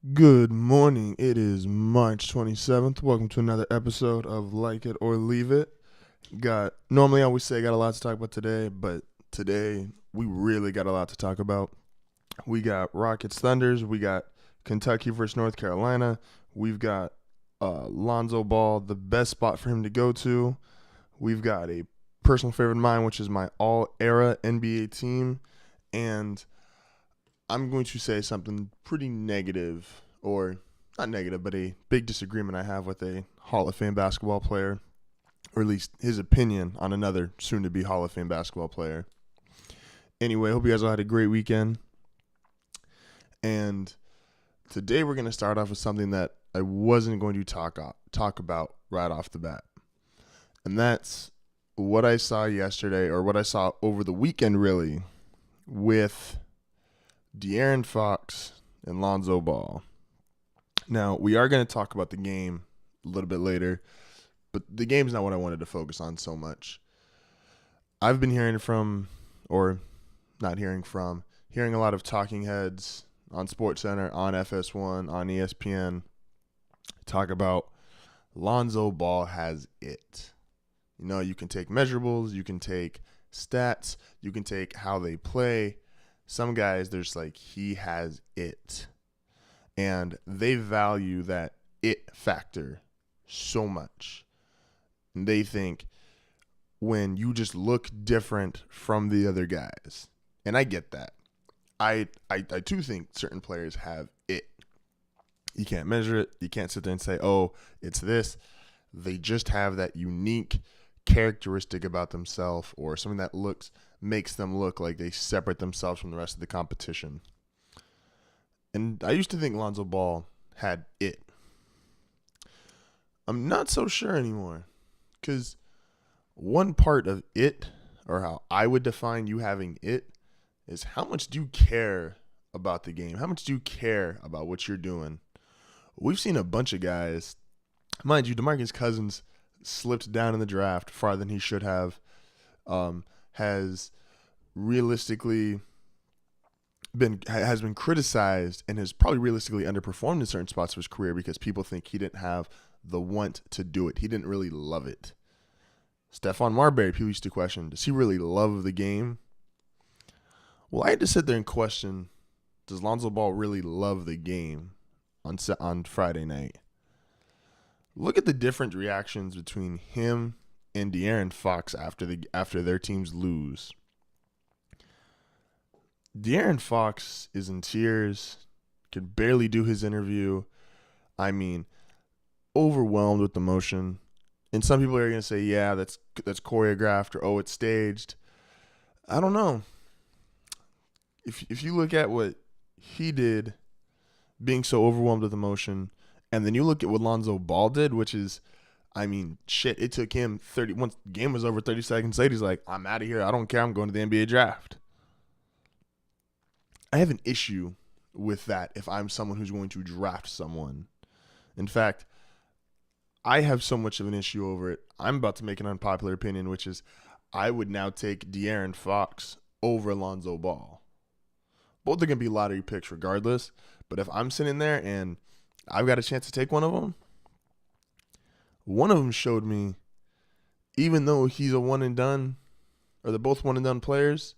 Good morning. It is March 27th. Welcome to another episode of Like It or Leave It. Normally I always say I got a lot to talk about today, but today we really got a lot to talk about. We got Rockets Thunders, we got Kentucky versus North Carolina. We've got Lonzo Ball, the best spot for him to go to. We've got a personal favorite of mine, which is my all-era NBA team, and I'm going to say something pretty negative, or not negative, but a big disagreement I have with a Hall of Fame basketball player, or at least his opinion on another soon to be Hall of Fame basketball player. Anyway, hope you guys all had a great weekend. And today we're going to start off with something that I wasn't going to talk about right off the bat. And that's what I saw yesterday, or what I saw over the weekend, really, with De'Aaron Fox and Lonzo Ball. Now, we are going to talk about the game a little bit later, but the game's not what I wanted to focus on so much. I've been hearing a lot of talking heads on SportsCenter, on FS1, on ESPN, talk about Lonzo Ball has it. You know, you can take measurables, you can take stats, you can take how they play. Some guys, there's like, he has it. And they value that it factor so much. And they think when you just look different from the other guys. And I get that. I too think certain players have it. You can't measure it. You can't sit there and say, oh, it's this. They just have that unique characteristic about themselves, or something that makes them look like they separate themselves from the rest of the competition. And I used to think Lonzo Ball had it. I'm not so sure anymore, because one part of it, or how I would define you having it, is how much do you care about the game? How much do you care about what you're doing? We've seen a bunch of guys, mind you, DeMarcus Cousins slipped down in the draft farther than he should have, has realistically been criticized, and has probably realistically underperformed in certain spots of his career because people think he didn't have the want to do it. He didn't really love it. Stephon Marbury, people used to question, does he really love the game? Well, I had to sit there and question, does Lonzo Ball really love the game on Friday night? Look at the different reactions between him and De'Aaron Fox after their teams lose. De'Aaron Fox is in tears, could barely do his interview. I mean, overwhelmed with emotion. And some people are going to say, yeah, that's choreographed, or, oh, it's staged. I don't know. If you look at what he did, being so overwhelmed with emotion, and then you look at what Lonzo Ball did, which is, I mean, shit, it took him once the game was over, 30 seconds later, he's like, I'm out of here. I don't care. I'm going to the NBA draft. I have an issue with that if I'm someone who's going to draft someone. In fact, I have so much of an issue over it. I'm about to make an unpopular opinion, which is I would now take De'Aaron Fox over Lonzo Ball. Both are going to be lottery picks regardless, but if I'm sitting there and I've got a chance to take one of them showed me, even though he's a one and done, or they're both one and done players,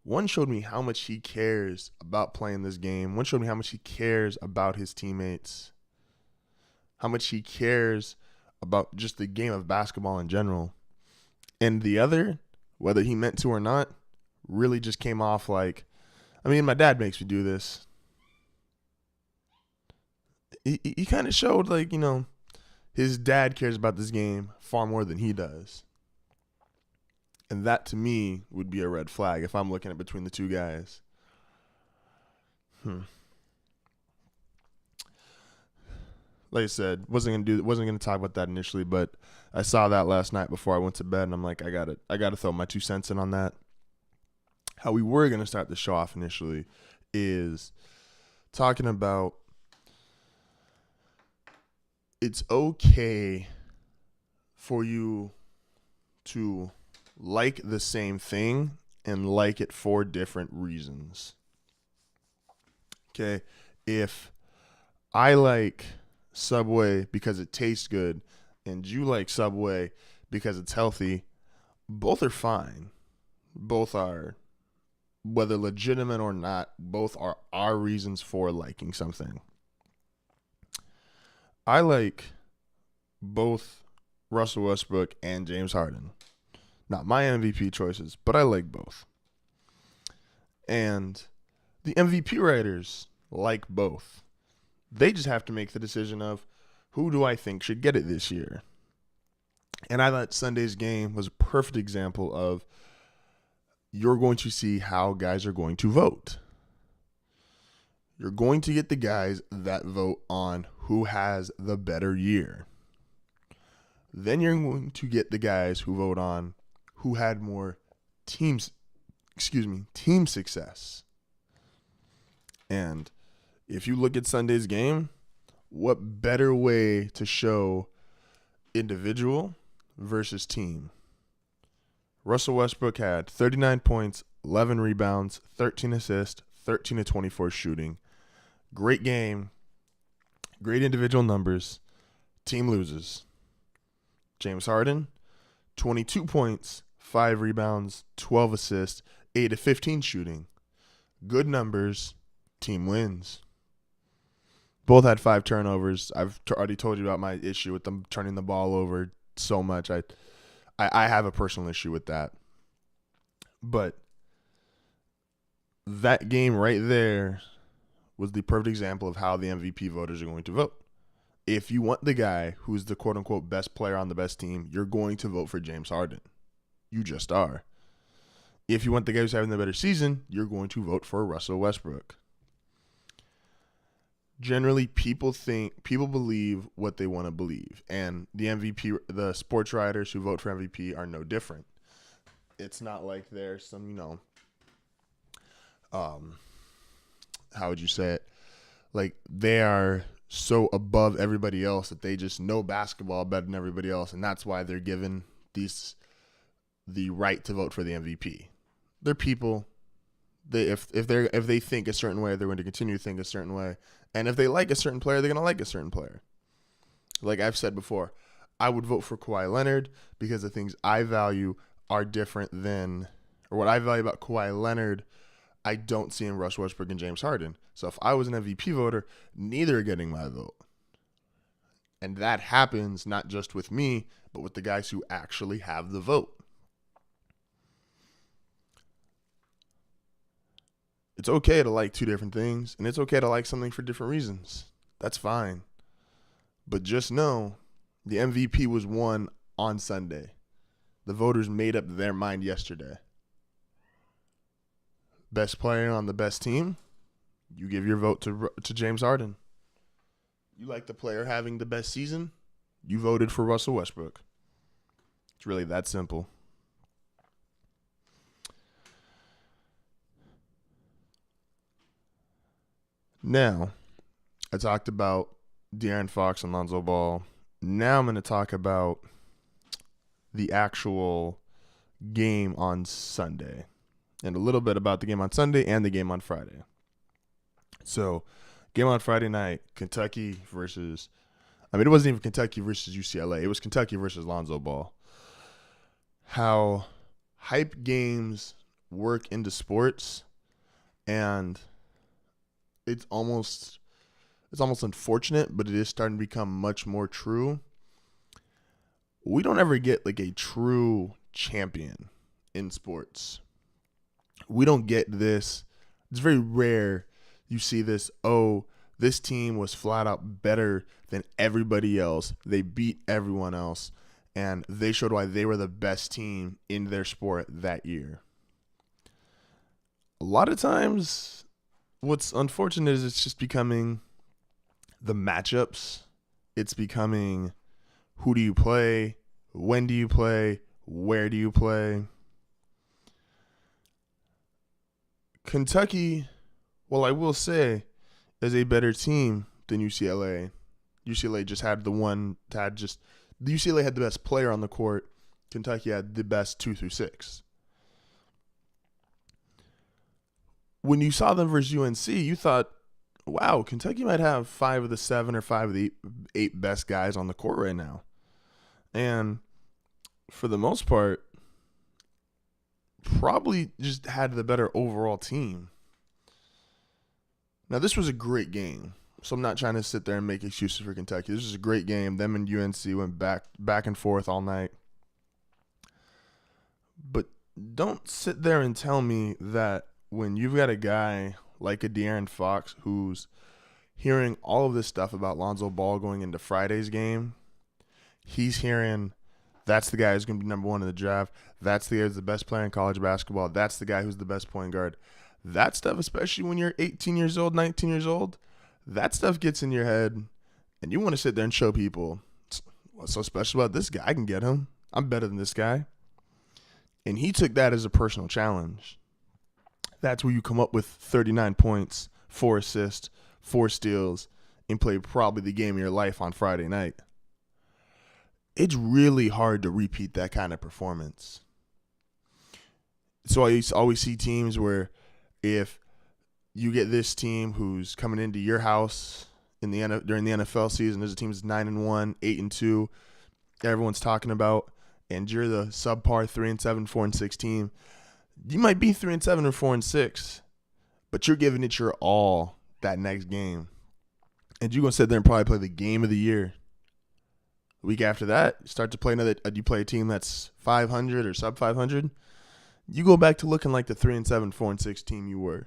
one showed me how much he cares about playing this game. One showed me how much he cares about his teammates, how much he cares about just the game of basketball in general. And the other, whether he meant to or not, really just came off like, I mean, my dad makes me do this. He kind of showed, like, you know, his dad cares about this game far more than he does. And that, to me, would be a red flag if I'm looking at between the two guys. Like I said, wasn't gonna talk about that initially, but I saw that last night before I went to bed, and I'm like, I gotta throw my 2 cents in on that. How we were gonna start the show off initially is talking about, it's okay for you to like the same thing and like it for different reasons. Okay, if I like Subway because it tastes good, and you like Subway because it's healthy, both are fine. Both are, whether legitimate or not, both are our reasons for liking something. I like both Russell Westbrook and James Harden. Not my MVP choices, but I like both. And the MVP writers like both. They just have to make the decision of who do I think should get it this year. And I thought Sunday's game was a perfect example of you're going to see how guys are going to vote. You're going to get the guys that vote on who has the better year. Then you're going to get the guys who vote on who had more team success. And if you look at Sunday's game, what better way to show individual versus team? Russell Westbrook had 39 points, 11 rebounds, 13 assists, 13 to 24 shooting. Great game. Great individual numbers. Team loses. James Harden, 22 points, 5 rebounds, 12 assists, 8 to 15 shooting. Good numbers. Team wins. Both had 5 turnovers. I've already told you about my issue with them turning the ball over so much. I have a personal issue with that. But that game right there was the perfect example of how the MVP voters are going to vote. If you want the guy who's the quote-unquote best player on the best team, you're going to vote for James Harden. You just are. If you want the guy who's having the better season, you're going to vote for Russell Westbrook. Generally, people believe what they want to believe, and the sports writers who vote for MVP are no different. It's not like there's some, how would you say it? Like they are so above everybody else that they just know basketball better than everybody else, and that's why they're given the right to vote for the MVP. They're people. If they think a certain way, they're going to continue to think a certain way. And if they like a certain player, they're going to like a certain player. Like I've said before, I would vote for Kawhi Leonard because the things I value are different than, or what I value about Kawhi Leonard, I don't see in Russ Westbrook and James Harden. So if I was an MVP voter, neither are getting my vote. And that happens not just with me, but with the guys who actually have the vote. It's okay to like 2 different things, and it's okay to like something for different reasons. That's fine. But just know the MVP was won on Sunday. The voters made up their mind yesterday. Best player on the best team, you give your vote to James Harden. You like the player having the best season, you voted for Russell Westbrook. It's really that simple. Now, I talked about De'Aaron Fox and Lonzo Ball. Now I'm going to talk about the actual game on Sunday, and a little bit about the game on Sunday and the game on Friday. So, game on Friday night, Kentucky versus, it wasn't even Kentucky versus UCLA. It was Kentucky versus Lonzo Ball. How hype games work into sports, and it's almost unfortunate, but it is starting to become much more true. We don't ever get like a true champion in sports. We don't get this. It's very rare you see this, this team was flat out better than everybody else. They beat everyone else, and they showed why they were the best team in their sport that year. A lot of times, what's unfortunate is it's just becoming the matchups. It's becoming who do you play, when do you play, where do you play. Kentucky, well, I will say, is a better team than UCLA. UCLA just had UCLA had the best player on the court. Kentucky had the best 2 through 6. When you saw them versus UNC, you thought, wow, Kentucky might have 5 of the 7 or 5 of the 8 best guys on the court right now. And for the most part, probably just had the better overall team. Now, this was a great game. So I'm not trying to sit there and make excuses for Kentucky. This was a great game. Them and UNC went back and forth all night. But don't sit there and tell me that when you've got a guy like a De'Aaron Fox who's hearing all of this stuff about Lonzo Ball going into Friday's game, he's hearing that's the guy who's going to be number 1 in the draft. That's the guy who's the best player in college basketball. That's the guy who's the best point guard. That stuff, especially when you're 18 years old, 19 years old, that stuff gets in your head, and you want to sit there and show people, what's so special about this guy? I can get him. I'm better than this guy. And he took that as a personal challenge. That's where you come up with 39 points, 4 assists, 4 steals, and play probably the game of your life on Friday night. It's really hard to repeat that kind of performance. So I always see teams where if you get this team who's coming into your house during the NFL season, there's a team that's 9-1, 8-2, everyone's talking about, and you're the subpar 3-7, 4-6 team. You might be 3-7 or 4-6, but you're giving it your all that next game, and you're gonna sit there and probably play the game of the year. The week after that, you start to play you play a team that's 500 or sub 500. You go back to looking like the 3-7, 4-6 team you were.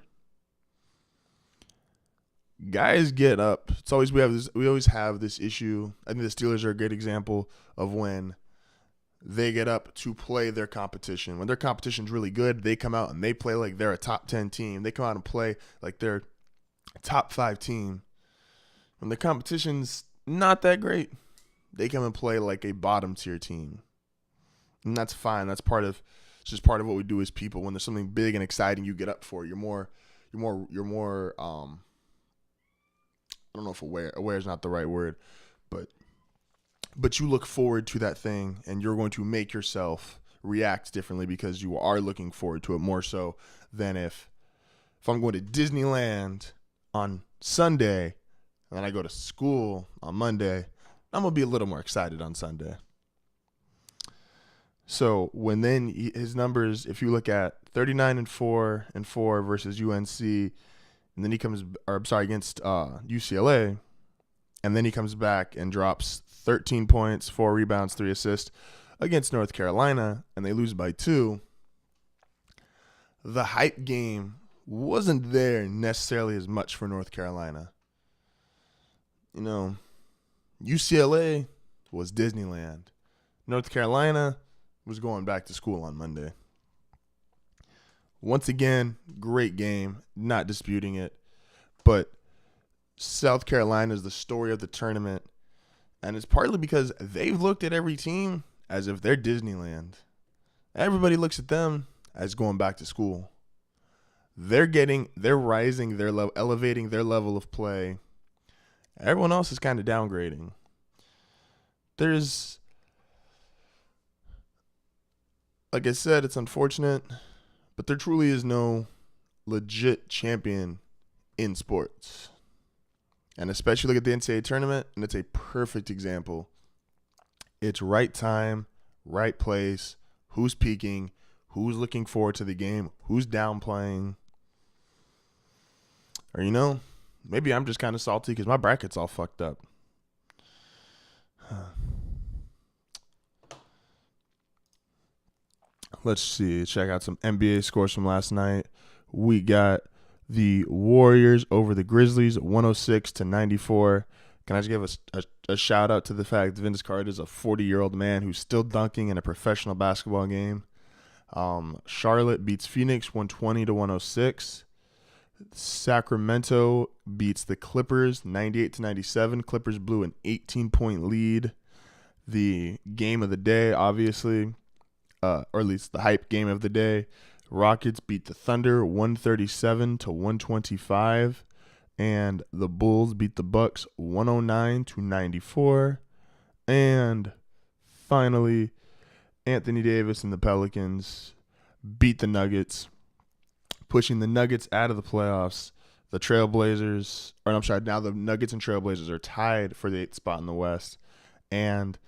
Guys get up. We always have this issue. I think the Steelers are a great example of when they get up to play their competition. When their competition's really good, they come out and they play like they're a top 10 team. They come out and play like they're a top 5 team. When the competition's not that great, they come and play like a bottom tier team. And that's fine. It's just part of what we do as people. When there's something big and exciting you get up for, you're more I don't know if aware is not the right word, but you look forward to that thing, and you're going to make yourself react differently because you are looking forward to it more so than if I'm going to Disneyland on Sunday and then I go to school on Monday, I'm going to be a little more excited on Sunday. So when then his numbers, if you look at 39-4 versus UNC, and then against UCLA, and then he comes back and drops 13 points, 4 rebounds, 3 assists against North Carolina, and they lose by 2. The hype game wasn't there necessarily as much for North Carolina. You know, UCLA was Disneyland. North Carolina was going back to school on Monday. Once again, great game, not disputing it. But South Carolina is the story of the tournament, and it's partly because they've looked at every team as if they're Disneyland. Everybody looks at them as going back to school. They're rising their level, elevating their level of play. Everyone else is kind of downgrading. Like I said, it's unfortunate, but there truly is no legit champion in sports. And especially look at the NCAA tournament, and it's a perfect example. It's right time, right place, who's peaking, who's looking forward to the game, who's downplaying. Or, maybe I'm just kind of salty because my bracket's all fucked up. Let's see. Check out some NBA scores from last night. We got the Warriors over the Grizzlies, 106-94. Can I just give a shout out to the fact that Vince Carter is a 40-year-old man who's still dunking in a professional basketball game. Charlotte beats Phoenix 120-106. Sacramento beats the Clippers 98-97. Clippers blew an 18-point lead. The game of the day, obviously, or at least the hype game of the day, Rockets beat the Thunder 137-125, and the Bulls beat the Bucks 109-94. And finally, Anthony Davis and the Pelicans beat the Nuggets, pushing the Nuggets out of the playoffs. the Trailblazers, or I'm sorry, now the Nuggets and Trailblazers are tied for the 8th spot in the West, and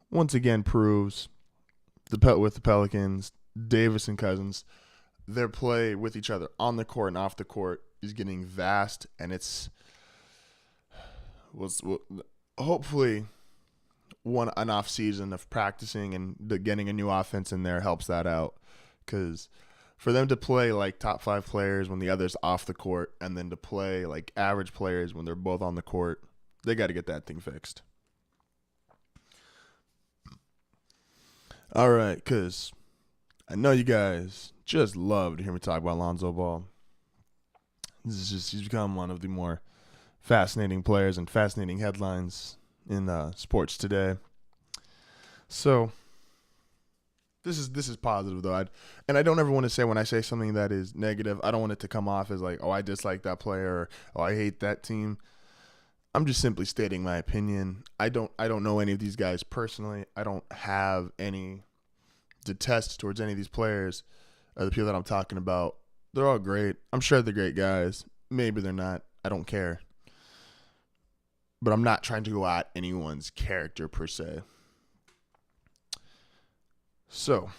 once again proves with the Pelicans, Davis and Cousins, their play with each other on the court and off the court is getting vast, and it's was hopefully an off season of practicing and getting a new offense in there helps that out, because for them to play like top 5 players when the other's off the court, and then to play like average players when they're both on the court, they got to get that thing fixed. All right, because I know you guys just love to hear me talk about Lonzo Ball. He's become one of the more fascinating players and fascinating headlines in sports today. So this is positive though. I don't ever want to say, when I say something that is negative, I don't want it to come off as like, oh, I dislike that player, or oh, I hate that team. I'm just simply stating my opinion. I don't know any of these guys personally. I don't have any detest towards any of these players, the people that I'm talking about. They're all great. I'm sure they're great guys. Maybe they're not. I don't care. But I'm not trying to go at anyone's character per se. So,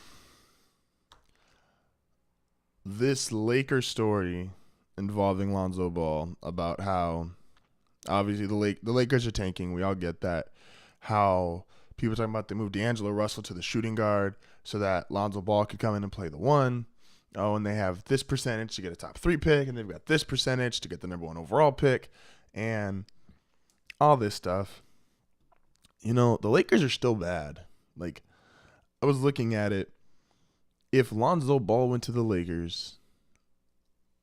this Lakers story involving Lonzo Ball, about how obviously the Lakers are tanking. We all get that. How people are talking about they moved D'Angelo Russell to the shooting guard so that Lonzo Ball could come in and play the 1. Oh, and they have this percentage to get a top 3 pick, and they've got this percentage to get the number 1 overall pick, and all this stuff. You know, the Lakers are still bad. Like, I was looking at it. If Lonzo Ball went to the Lakers,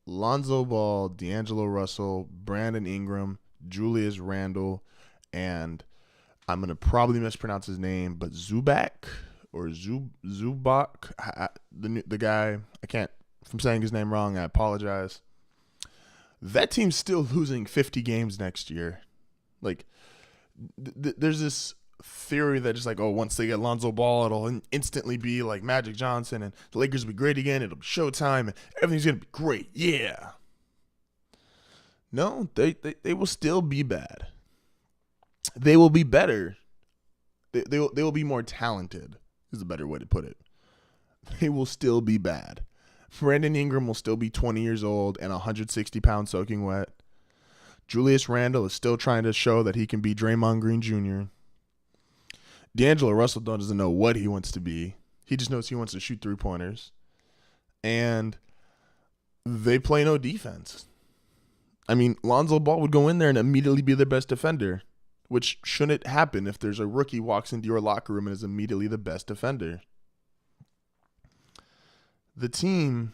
Lonzo Ball, D'Angelo Russell, Brandon Ingram, Julius Randle, and I'm going to probably mispronounce his name, but Zubac or Zubac, the guy, I can't, if I'm saying his name wrong, I apologize. That team's still losing 50 games next year. Like, there's this theory that just like, oh, once they get Lonzo Ball, it'll instantly be like Magic Johnson, and the Lakers will be great again. It'll be showtime, and everything's going to be great. Yeah. No, they will still be bad. They will be better. They will be more talented, is a better way to put it. They will still be bad. Brandon Ingram will still be 20 years old and 160 pounds soaking wet. Julius Randle is still trying to show that he can be Draymond Green Jr. D'Angelo Russell doesn't know what he wants to be. He just knows he wants to shoot 3-pointers. And they play no defense. I mean, Lonzo Ball would go in there and immediately be their best defender, which shouldn't happen if there's a rookie walks into your locker room and is immediately the best defender. The team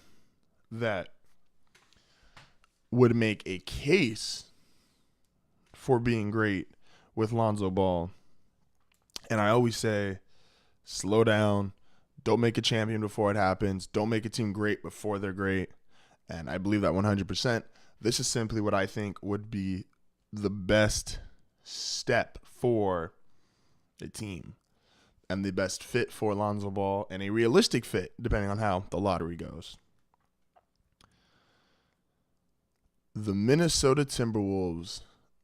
that would make a case for being great with Lonzo Ball, and I always say, slow down, don't make a champion before it happens, don't make a team great before they're great, and I believe that 100%. This is simply what I think would be the best step for a team and the best fit for Lonzo Ball, and a realistic fit depending on how the lottery goes. The Minnesota Timberwolves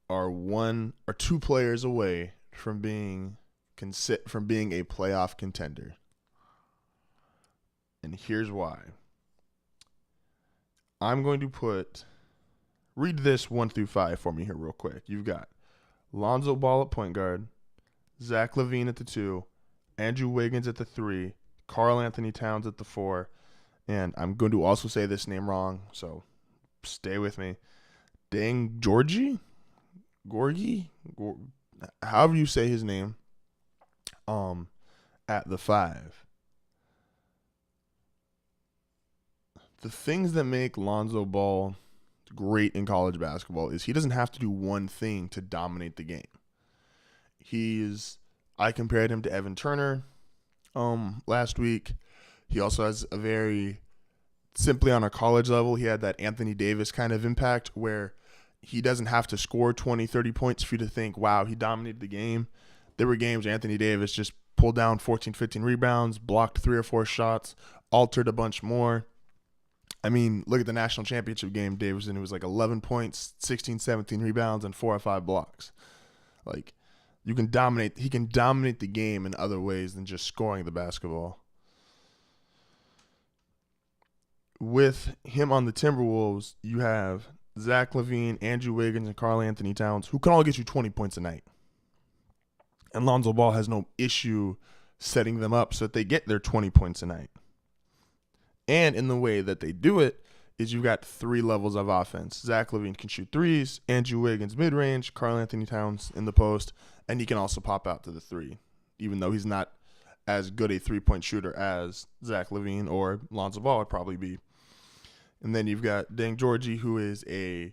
are 1 or 2 players away from being a playoff contender. And here's why. I'm going to read this 1 through 5 for me here real quick. You've got Lonzo Ball at point guard, Zach LaVine at the 2, Andrew Wiggins at the 3, Karl Anthony Towns at the 4, and I'm going to also say this name wrong, so stay with me. Gorgie, however you say his name, at the 5. The things that make Lonzo Ball great in college basketball is he doesn't have to do one thing to dominate the game. I compared him to Evan Turner last week. He also has a very, simply on a college level, he had that Anthony Davis kind of impact where he doesn't have to score 20, 30 points for you to think, wow, he dominated the game. There were games where Anthony Davis just pulled down 14, 15 rebounds, blocked 3 or 4 shots, altered a bunch more. I mean, look at the national championship game, Davidson. It was like 11 points, 16, 17 rebounds, and 4 or 5 blocks. Like, he can dominate the game in other ways than just scoring the basketball. With him on the Timberwolves, you have Zach LaVine, Andrew Wiggins, and Karl Anthony Towns, who can all get you 20 points a night. And Lonzo Ball has no issue setting them up so that they get their 20 points a night. And in the way that they do it is you've got 3 levels of offense. Zach LaVine can shoot threes, Andrew Wiggins mid-range, Karl Anthony Towns in the post, and he can also pop out to the 3, even though he's not as good a 3-point shooter as Zach LaVine or Lonzo Ball would probably be. And then you've got Deng Georgie, who is a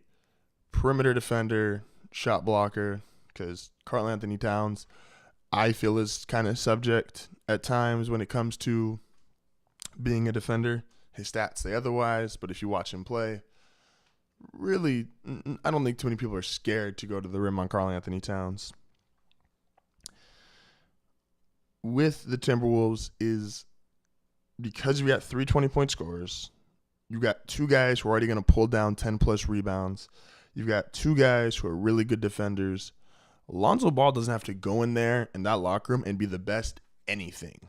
perimeter defender, shot blocker, because Karl Anthony Towns, I feel, is kind of subject at times when it comes to being a defender. His stats say otherwise, but if you watch him play, really, I don't think too many people are scared to go to the rim on Karl Anthony Towns. With the Timberwolves is because you got 3 20-point scorers, you got 2 guys who are already going to pull down 10-plus rebounds. You've got 2 guys who are really good defenders. Lonzo Ball doesn't have to go in there in that locker room and be the best anything.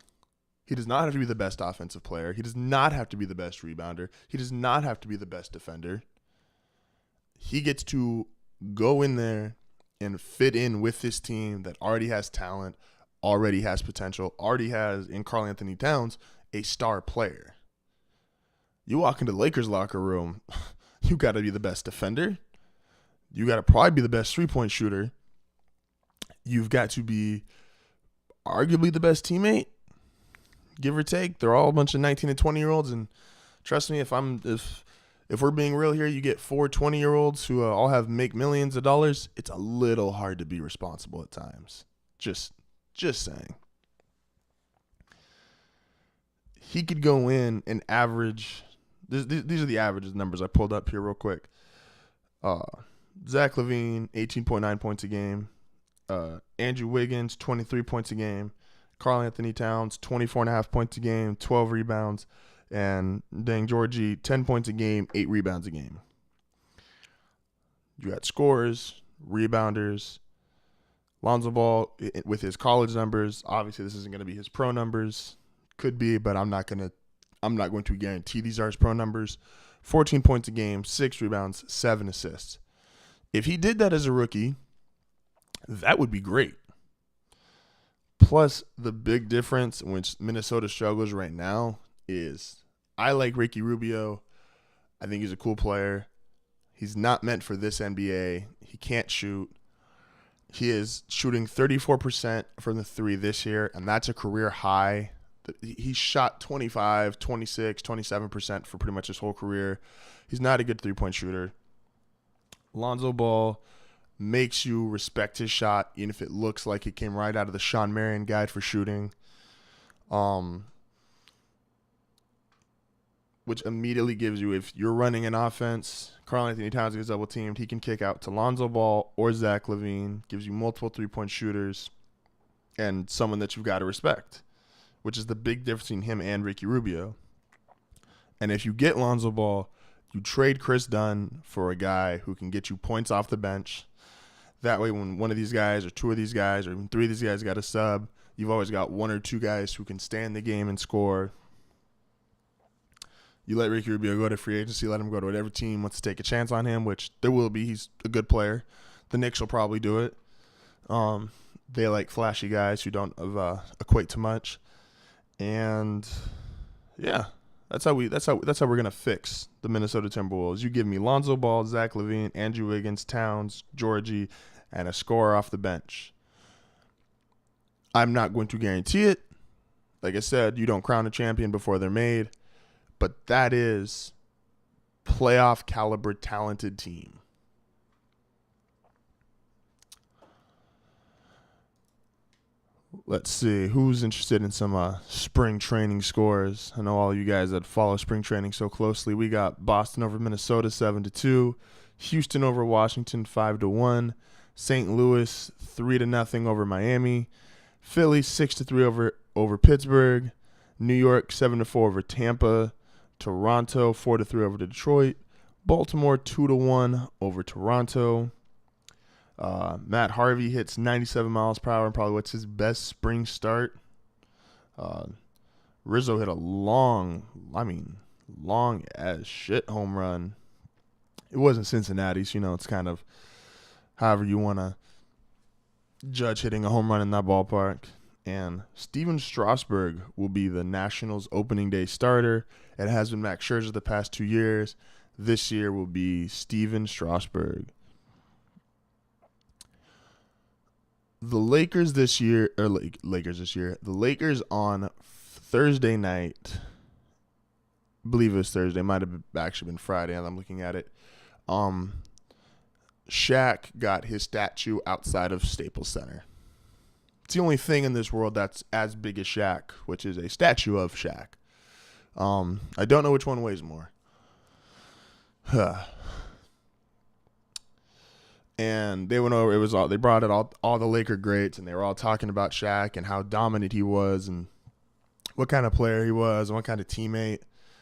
He does not have to be the best offensive player. He does not have to be the best rebounder. He does not have to be the best defender. He gets to go in there and fit in with this team that already has talent, already has potential, already has, in Karl Anthony Towns, a star player. You walk into the Lakers locker room, you got to be the best defender. You got to probably be the best 3-point shooter. You've got to be arguably the best teammate, give or take. They're all a bunch of 19 and 20-year-olds, and trust me, if we're being real here, you get 4 20-year-olds who all make millions of dollars, it's a little hard to be responsible at times. Just saying. He could go in and average. These are the average numbers I pulled up here real quick. Zach LaVine, 18.9 points a game. Andrew Wiggins, 23 points a game. Karl Anthony Towns, 24.5 points a game, 12 rebounds. And Deng Georgie, 10 points a game, 8 rebounds a game. You got scorers, rebounders. Lonzo Ball, with his college numbers, obviously this isn't going to be his pro numbers. Could be, but I'm not going to guarantee these are his pro numbers. 14 points a game, 6 rebounds, 7 assists. If he did that as a rookie, that would be great. Plus, the big difference in which Minnesota struggles right now is I like Ricky Rubio. I think he's a cool player. He's not meant for this NBA. He can't shoot. He is shooting 34% from the 3 this year, and that's a career high. He shot 25, 26, 27% for pretty much his whole career. He's not a good 3-point shooter. Lonzo Ball makes you respect his shot, even if it looks like it came right out of the Sean Marion guide for shooting. Which immediately gives you, if you're running an offense, Karl Anthony Towns gets double teamed, he can kick out to Lonzo Ball or Zach LaVine, gives you multiple 3-point shooters, and someone that you've got to respect, which is the big difference between him and Ricky Rubio. And if you get Lonzo Ball, you trade Chris Dunn for a guy who can get you points off the bench. That way, when one of these guys or 2 of these guys or even 3 of these guys got a sub, you've always got 1 or 2 guys who can stay in the game and score. You let Ricky Rubio go to free agency, let him go to whatever team wants to take a chance on him, which there will be. He's a good player. The Knicks will probably do it. They like flashy guys who don't equate to much. And yeah, that's how we're gonna fix the Minnesota Timberwolves. You give me Lonzo Ball, Zach LaVine, Andrew Wiggins, Towns, Georgie, and a scorer off the bench. I'm not going to guarantee it. Like I said, you don't crown a champion before they're made. But that is playoff caliber talented team. Let's see. Who's interested in some spring training scores? I know all you guys that follow spring training so closely. We got Boston over Minnesota 7-2. Houston over Washington 5-1. St. Louis 3-0 over Miami. Philly 6-3 over Pittsburgh. New York 7-4 over Tampa. Toronto 4-3 over Detroit. Baltimore 2-1 over Toronto. Matt Harvey hits 97 miles per hour and probably what's his best spring start. Rizzo hit a long as shit home run. It wasn't Cincinnati, so it's kind of however you want to judge hitting a home run in that ballpark. And Steven Strasburg will be the Nationals opening day starter. It has been Max Scherzer the past 2 years. This year will be Steven Strasburg. The Lakers this year, the Lakers on Thursday night, I believe it was Thursday, might have actually been Friday, and I'm looking at it. Shaq got his statue outside of Staples Center. It's the only thing in this world that's as big as Shaq, which is a statue of Shaq. I don't know which one weighs more. And they went over. They brought out all the Laker greats, and they were all talking about Shaq and how dominant he was, and what kind of player he was, and what kind of teammate.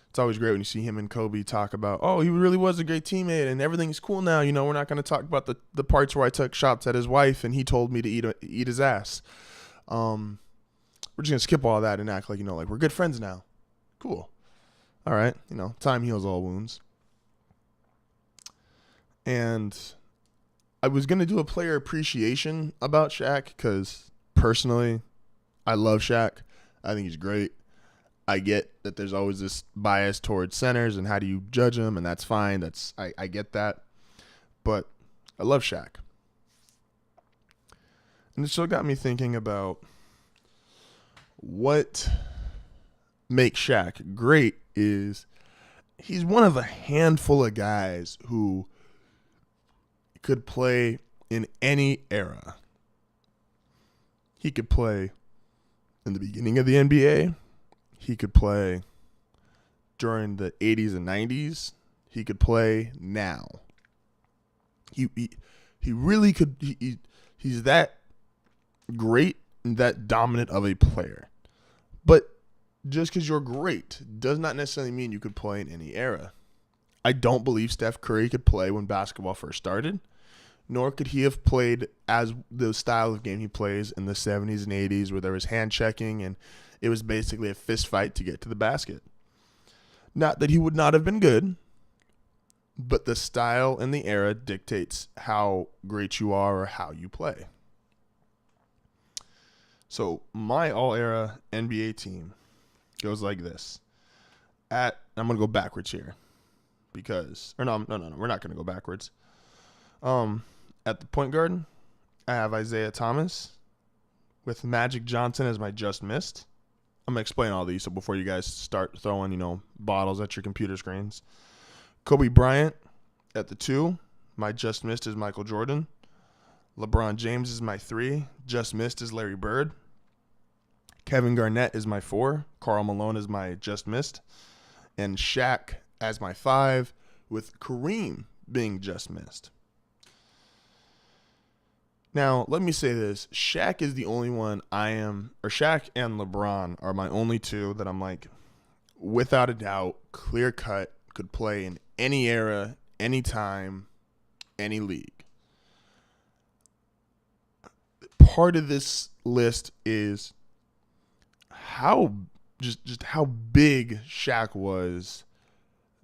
It's always great when you see him and Kobe talk about, oh, he really was a great teammate, and everything's cool now. We're not going to talk about the parts where I took shots at his wife, and he told me to eat his ass. We're just gonna skip all that and act like like we're good friends now. Cool. All right. Time heals all wounds. And I was going to do a player appreciation about Shaq because, personally, I love Shaq. I think he's great. I get that there's always this bias towards centers and how do you judge them, and that's fine. I get that. But I love Shaq. And it still got me thinking about what makes Shaq great is he's one of a handful of guys who could play in any era. He could play in the beginning of the NBA. He could play during the 80s and 90s. He could play now. He really could. He's that great and that dominant of a player. But just because you're great does not necessarily mean you could play in any era. I don't believe Steph Curry could play when basketball first started, nor could he have played as the style of game he plays in the 70s and 80s where there was hand checking and it was basically a fist fight to get to the basket. Not that he would not have been good, but the style and the era dictates how great you are or how you play. So my all-era NBA team goes like this. I'm going to go backwards here because – or no, we're not going to go backwards. At the point guard, I have Isaiah Thomas with Magic Johnson as my just missed. I'm going to explain all these so before you guys start throwing, bottles at your computer screens. Kobe Bryant at the 2. My just missed is Michael Jordan. LeBron James is my 3. Just missed is Larry Bird. Kevin Garnett is my 4. Karl Malone is my just missed. And Shaq as my 5 with Kareem being just missed. Now, let me say this. Shaq is the only one Shaq and LeBron are my only two that I'm like, without a doubt, clear cut, could play in any era, any time, any league. Part of this list is how big Shaq was.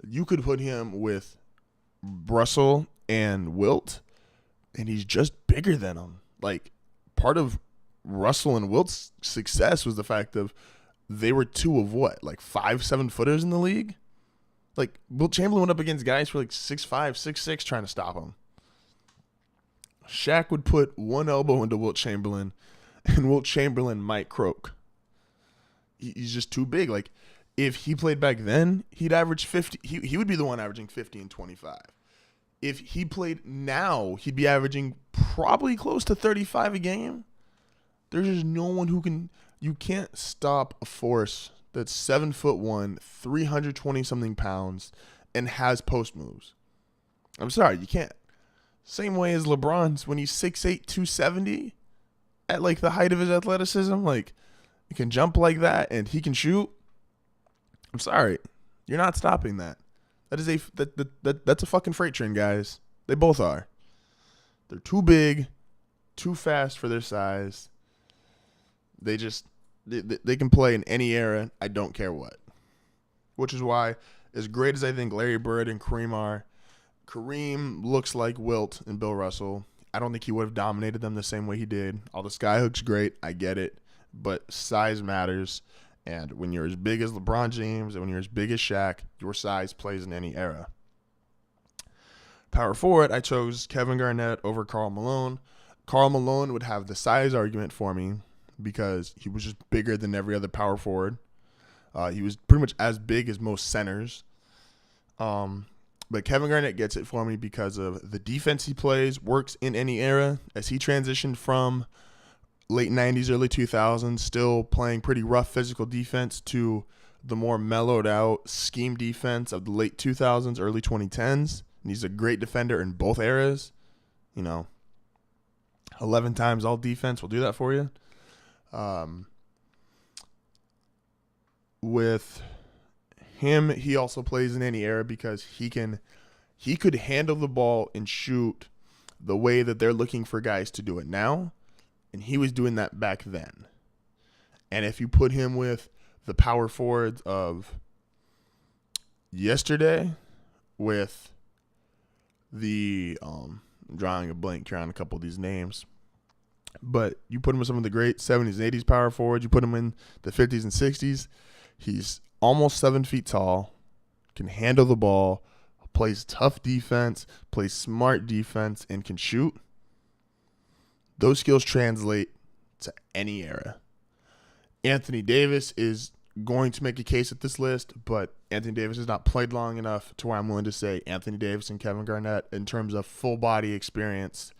You could put him with Russell and Wilt, and he's just bigger than him. Like, part of Russell and Wilt's success was the fact of they were two of what, like 5-7 footers in the league? Like, Wilt Chamberlain went up against guys who were like 6'5", 6'6", trying to stop him. Shaq would put one elbow into Wilt Chamberlain, and Wilt Chamberlain might croak. He's just too big. Like, if he played back then, he'd average 50. He would be the one averaging 50 and 25. If he played now, he'd be averaging probably close to 35 a game. There's just no one you can't stop a force that's 7'1", 320-something pounds, and has post moves. I'm sorry, you can't. Same way as LeBron's when he's 6'8", 270, at like the height of his athleticism, like he can jump like that and he can shoot. I'm sorry, You're not stopping that. That's a fucking freight train, guys. They both are. They're too big, too fast for their size. They can play in any era. I don't care what. Which is why, as great as I think Larry Bird and Kareem are, Kareem looks like Wilt and Bill Russell. I don't think he would have dominated them the same way he did. All the skyhook's great. I get it. But size matters. And when you're as big as LeBron James and when you're as big as Shaq, your size plays in any era. Power forward, I chose Kevin Garnett over Karl Malone. Karl Malone would have the size argument for me because he was just bigger than every other power forward. He was pretty much as big as most centers. But Kevin Garnett gets it for me because of the defense he plays, works in any era. As he transitioned from late 90s, early 2000s, still playing pretty rough physical defense, to the more mellowed out scheme defense of the late 2000s, early 2010s. And he's a great defender in both eras. 11 times all defense will do that for you. With him, he also plays in any era because he could handle the ball and shoot the way that they're looking for guys to do it now, and he was doing that back then. And if you put him with the power forwards of yesterday, with the I'm drawing a blank here on a couple of these names, but you put him with some of the great 70s and 80s power forwards, you put him in the 50s and 60s, he's almost 7 feet tall, can handle the ball, plays tough defense, plays smart defense, and can shoot. Those skills translate to any era. Anthony Davis is going to make a case at this list, but Anthony Davis has not played long enough to where I'm willing to say Anthony Davis and Kevin Garnett in terms of full body experience.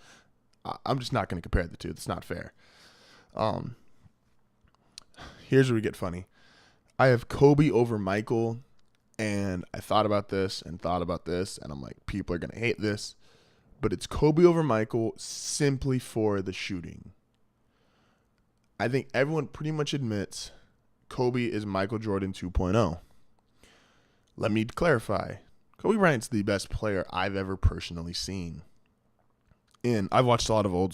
I'm just not going to compare the two. That's not fair. Here's where we get funny. I have Kobe over Michael, and I thought about this, and I'm like, people are going to hate this, but it's Kobe over Michael simply for the shooting. I think everyone pretty much admits Kobe is Michael Jordan 2.0. Let me clarify. Kobe Bryant's the best player I've ever personally seen. And I've watched a lot of old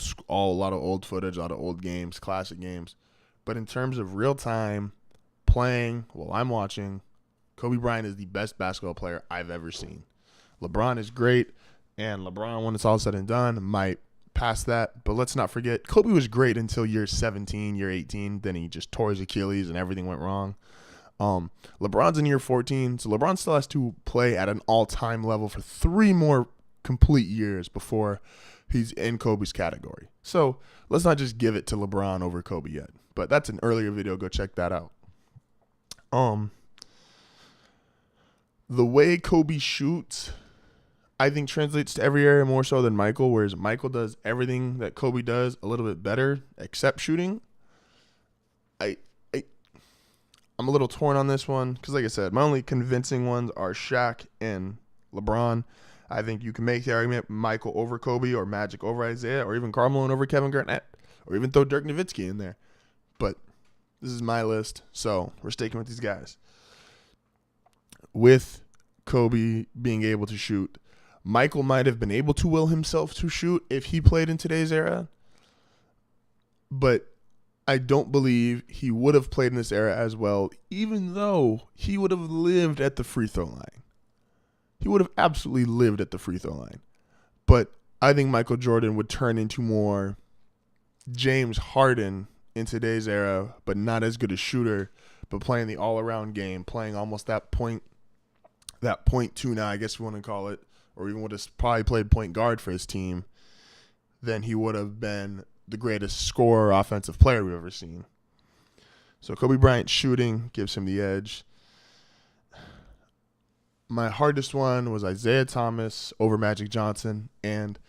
footage, a lot of old games, classic games. But in terms of real time playing while I'm watching, Kobe Bryant is the best basketball player I've ever seen. LeBron is great, and LeBron, when it's all said and done, might pass that. But let's not forget, Kobe was great until year 17, year 18. Then he just tore his Achilles and everything went wrong. LeBron's in year 14, so LeBron still has to play at an all-time level for 3 more complete years before he's in Kobe's category. So let's not just give it to LeBron over Kobe yet. But that's an earlier video. Go check that out. The way Kobe shoots, I think, translates to every area more so than Michael, whereas Michael does everything that Kobe does a little bit better, except shooting. I'm a little torn on this one because, like I said, my only convincing ones are Shaq and LeBron. I think you can make the argument Michael over Kobe, or Magic over Isaiah, or even Karl Malone over Kevin Garnett, or even throw Dirk Nowitzki in there. But this is my list, so we're sticking with these guys. With Kobe being able to shoot, Michael might have been able to will himself to shoot if he played in today's era, but I don't believe he would have played in this era as well, even though he would have lived at the free throw line. He would have absolutely lived at the free throw line. But I think Michael Jordan would turn into more James Harden in today's era, but not as good a shooter, but playing the all-around game, playing almost that point two now, I guess you want to call it, or even would have probably played point guard for his team, then he would have been the greatest scorer, offensive player we've ever seen. So Kobe Bryant shooting gives him the edge. My hardest one was Isaiah Thomas over Magic Johnson, and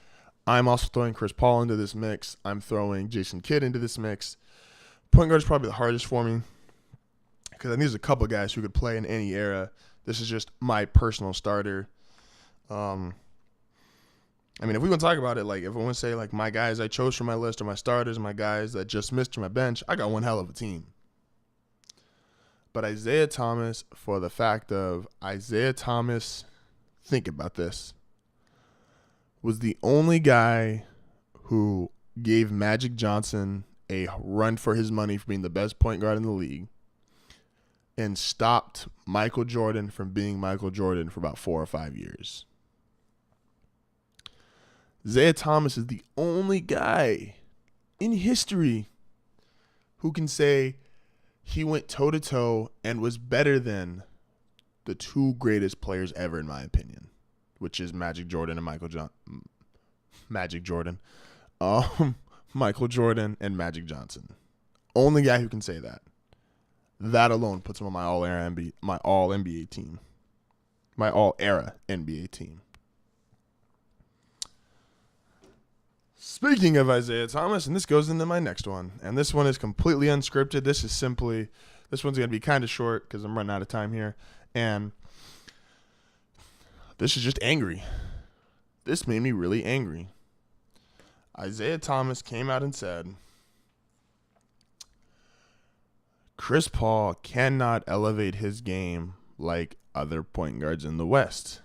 I'm also throwing Chris Paul into this mix. I'm throwing Jason Kidd into this mix. Point guard is probably the hardest for me because I think there's a couple guys who could play in any era. This is just my personal starter. If we want to talk about it, like if I want to say like my guys I chose from my list, or my starters, my guys that just missed from my bench, I got one hell of a team. But Isaiah Thomas, for the fact of Isaiah Thomas, think about this, was the only guy who gave Magic Johnson a run for his money for being the best point guard in the league and stopped Michael Jordan from being Michael Jordan for about 4 or 5 years. Isaiah Thomas is the only guy in history who can say he went toe-to-toe and was better than the two greatest players ever, in my opinion, which is Magic Jordan and Michael Jordan and Magic Johnson. Only guy who can say that. That alone puts him on my all-era NBA team. My all-era NBA team. Speaking of Isaiah Thomas, and this goes into my next one, and this one is completely unscripted. This one's going to be kind of short because I'm running out of time here, and this is just angry. This made me really angry. Isaiah Thomas came out and said, Chris Paul cannot elevate his game like other point guards in the West.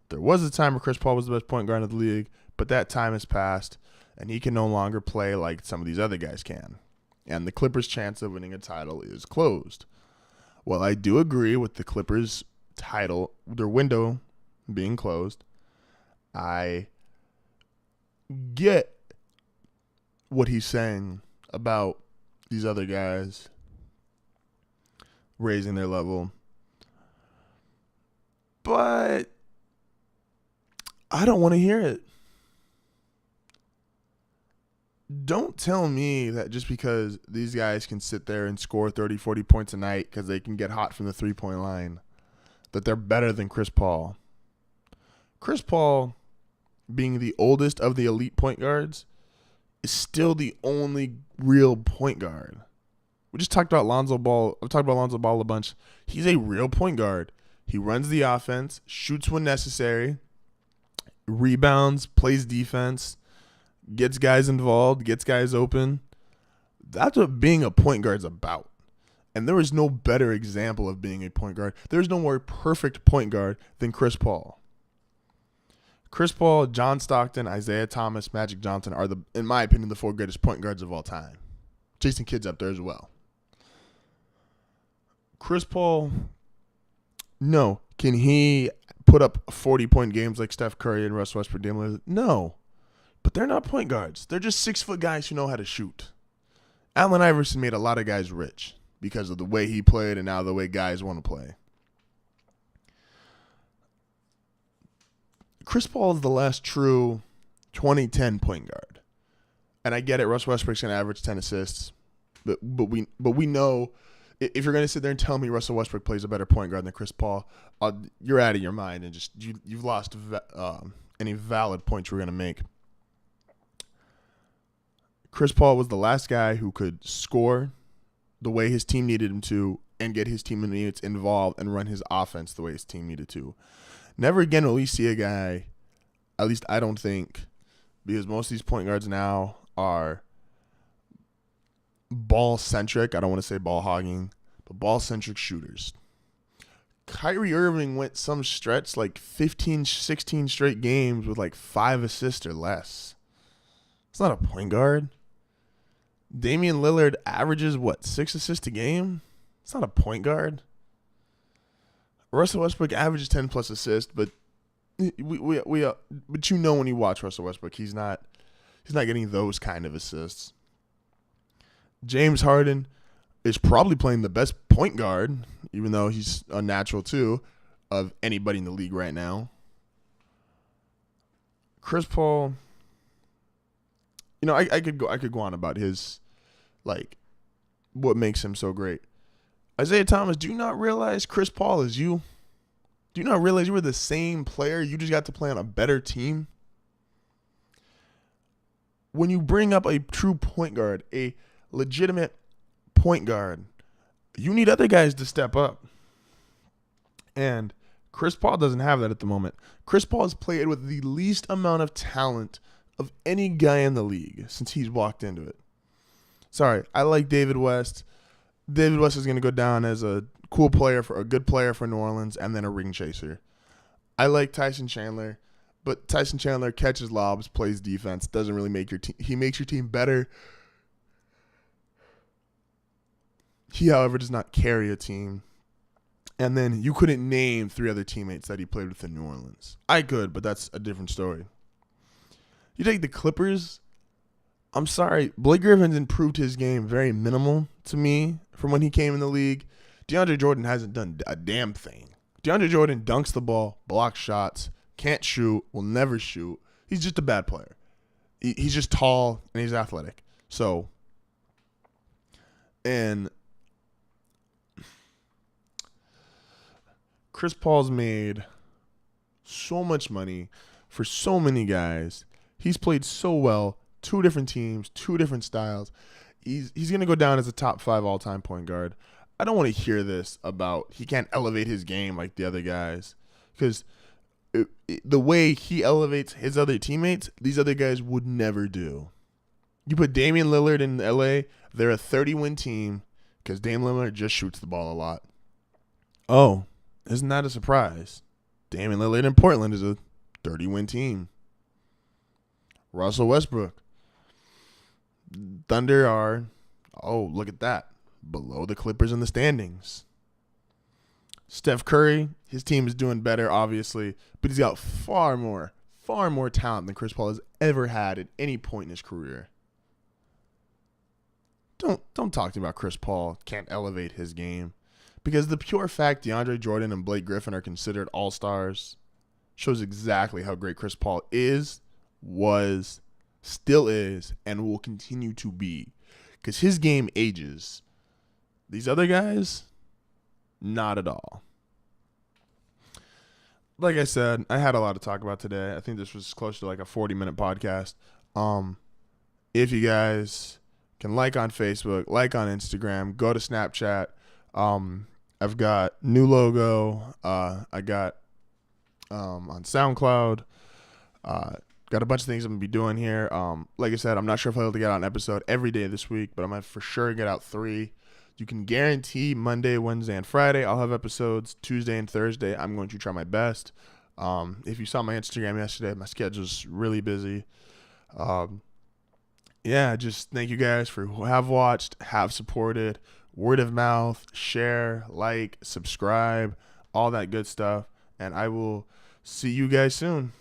There was a time where Chris Paul was the best point guard in the league, but that time has passed, and he can no longer play like some of these other guys can. And the Clippers' chance of winning a title is closed. Well, I do agree with the Clippers' their window being closed. I get what he's saying about these other guys raising their level. But I don't want to hear it. Don't tell me that just because these guys can sit there and score 30, 40 points a night because they can get hot from the three-point line, that they're better than Chris Paul. Chris Paul, being the oldest of the elite point guards, is still the only real point guard. We just talked about Lonzo Ball. I've talked about Lonzo Ball a bunch. He's a real point guard. He runs the offense, shoots when necessary, rebounds, plays defense, gets guys involved, gets guys open. That's what being a point guard's about. And there is no better example of being a point guard. There's no more perfect point guard than Chris Paul. Chris Paul, John Stockton, Isaiah Thomas, Magic Johnson are, in my opinion, the 4 greatest point guards of all time. Jason Kidd's up there as well. Chris Paul, no. Can he put up 40-point games like Steph Curry and Russell Westbrook? No. But they're not point guards. They're just 6-foot guys who know how to shoot. Allen Iverson made a lot of guys rich because of the way he played and now the way guys want to play. Chris Paul is the last true 2010 point guard. And I get it, Russell Westbrook's going to average 10 assists. But we know, if you're going to sit there and tell me Russell Westbrook plays a better point guard than Chris Paul, you're out of your mind and just you've lost any valid points you're going to make. Chris Paul was the last guy who could score the way his team needed him to and get his teammates involved and run his offense the way his team needed to. Never again will we see a guy, at least I don't think, because most of these point guards now are ball-centric. I don't want to say ball-hogging, but ball-centric shooters. Kyrie Irving went some stretch, like 15, 16 straight games with like 5 assists or less. It's not a point guard. Damian Lillard averages, 6 assists a game? It's not a point guard. Russell Westbrook averages 10-plus assists, but but you know when you watch Russell Westbrook, he's not getting those kind of assists. James Harden is probably playing the best point guard, even though he's unnatural too, of anybody in the league right now. Chris Paul, I could go on about his, what makes him so great. Isaiah Thomas, do you not realize Chris Paul is you? Do you not realize you were the same player? You just got to play on a better team? When you bring up a true point guard, a legitimate point guard, you need other guys to step up. And Chris Paul doesn't have that at the moment. Chris Paul has played with the least amount of talent of any guy in the league since he's walked into it. Sorry, I like David West. David West is going to go down as a cool player, for a good player for New Orleans, and then a ring chaser. I like Tyson Chandler, but Tyson Chandler catches lobs, plays defense, doesn't really make your team. He makes your team better. He, however, does not carry a team. And then you couldn't name 3 other teammates that he played with in New Orleans. I could, but that's a different story. You take the Clippers. I'm sorry. Blake Griffin's improved his game very minimal to me from when he came in the league. DeAndre Jordan hasn't done a damn thing. DeAndre Jordan dunks the ball, blocks shots, can't shoot, will never shoot. He's just a bad player. He's just tall and he's athletic. So, and Chris Paul's made so much money for so many guys. He's played so well. 2 different teams, 2 different styles. He's going to go down as a top 5 all-time point guard. I don't want to hear this about he can't elevate his game like the other guys. Because the way he elevates his other teammates, these other guys would never do. You put Damian Lillard in LA, they're a 30-win team because Dame Lillard just shoots the ball a lot. Oh, isn't that a surprise? Damian Lillard in Portland is a 30-win team. Russell Westbrook. Thunder are, oh, look at that, below the Clippers in the standings. Steph Curry, his team is doing better, obviously, but he's got far more talent than Chris Paul has ever had at any point in his career. Don't talk to me about Chris Paul can't elevate his game. Because the pure fact DeAndre Jordan and Blake Griffin are considered all-stars shows exactly how great Chris Paul is, was, still is, and will continue to be. Because his game ages. These other guys, not at all. Like I said, I had a lot to talk about today. I think this was close to like a 40-minute podcast. If you guys can like on Facebook, like on Instagram, go to Snapchat. I've got new logo. I got on SoundCloud. Got a bunch of things I'm going to be doing here. Like I said, I'm not sure if I'll be able to get out an episode every day this week, but I'm going to for sure get out 3. You can guarantee Monday, Wednesday, and Friday I'll have episodes. Tuesday and Thursday I'm going to try my best. If you saw my Instagram yesterday, my schedule's really busy. Yeah, just thank you guys for who have watched, have supported. Word of mouth, share, like, subscribe, all that good stuff. And I will see you guys soon.